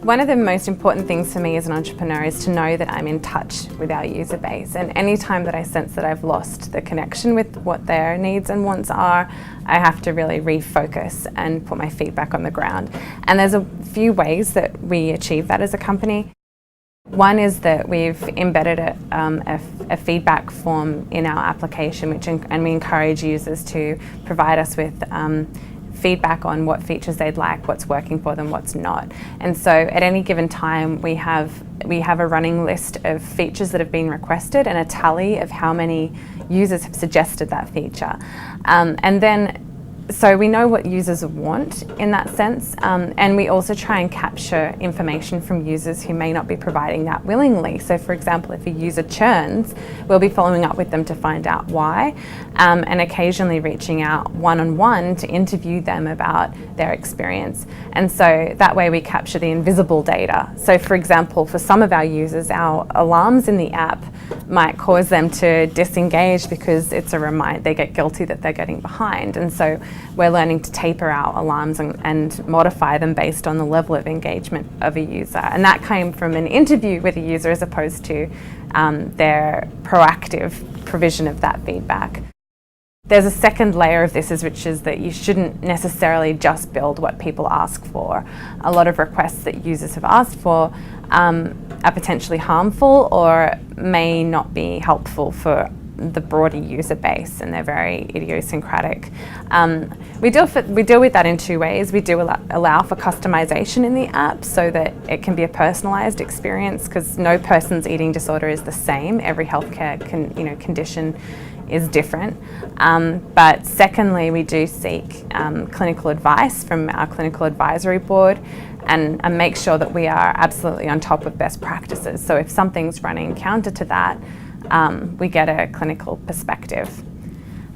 One of the most important things for me as an entrepreneur is to know that I'm in touch with our user base, and any time that I sense that I've lost the connection with what their needs and wants are, I have to really refocus and put my feet back on the ground. And there's a few ways that we achieve that as a company. One is that we've embedded a feedback form in our application, and we encourage users to provide us with feedback on what features they'd like, what's working for them, what's not. And so at any given time we have a running list of features that have been requested and a tally of how many users have suggested that feature. So we know what users want in that sense, and we also try and capture information from users who may not be providing that willingly. So for example, if a user churns, we'll be following up with them to find out why, and occasionally reaching out one-on-one to interview them about their experience. And so that way we capture the invisible data. So for example, for some of our users, our alarms in the app might cause them to disengage because it's a reminder, they get guilty that they're getting behind. And so we're learning to taper our alarms and modify them based on the level of engagement of a user. And that came from an interview with a user as opposed to their proactive provision of that feedback. There's a second layer of this, which is that you shouldn't necessarily just build what people ask for. A lot of requests that users have asked for are potentially harmful or may not be helpful for the broader user base, and they're very idiosyncratic. We deal with that in two ways. We do allow for customization in the app so that it can be a personalised experience, because no person's eating disorder is the same. Every healthcare condition is different. But secondly, we do seek clinical advice from our clinical advisory board and make sure that we are absolutely on top of best practices. So if something's running counter to that, we get a clinical perspective.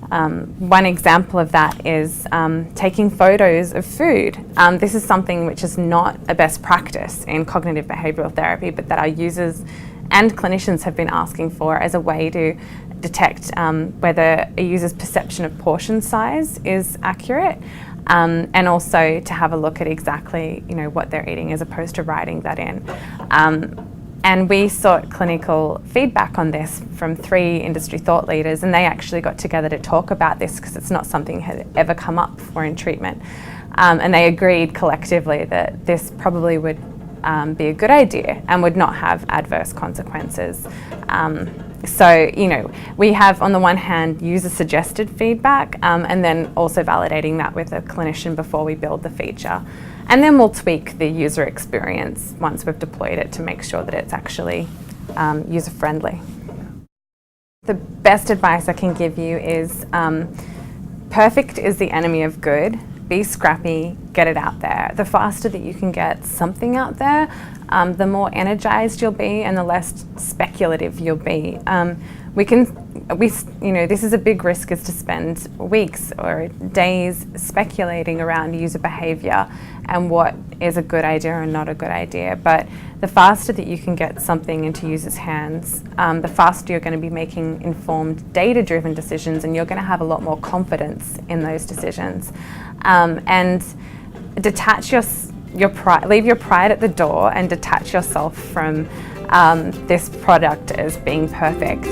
One example of that is taking photos of food. This is something which is not a best practice in cognitive behavioural therapy, but that our users and clinicians have been asking for as a way to detect whether a user's perception of portion size is accurate, and also to have a look at exactly what they're eating as opposed to writing that in. And we sought clinical feedback on this from 3 industry thought leaders, and they actually got together to talk about this because it's not something that had ever come up before in treatment. And they agreed collectively that this probably would be a good idea and would not have adverse consequences. So, we have on the one hand user-suggested feedback, and then also validating that with a clinician before we build the feature. And then we'll tweak the user experience once we've deployed it to make sure that it's actually user-friendly. The best advice I can give you is perfect is the enemy of good. Be scrappy, get it out there. The faster that you can get something out there, the more energized you'll be and the less speculative you'll be. This is a big risk, is to spend weeks or days speculating around user behavior and what is a good idea or not a good idea. But the faster that you can get something into users' hands, the faster you're going to be making informed, data-driven decisions, and you're going to have a lot more confidence in those decisions. And detach your pride, leave your pride at the door and detach yourself from this product as being perfect.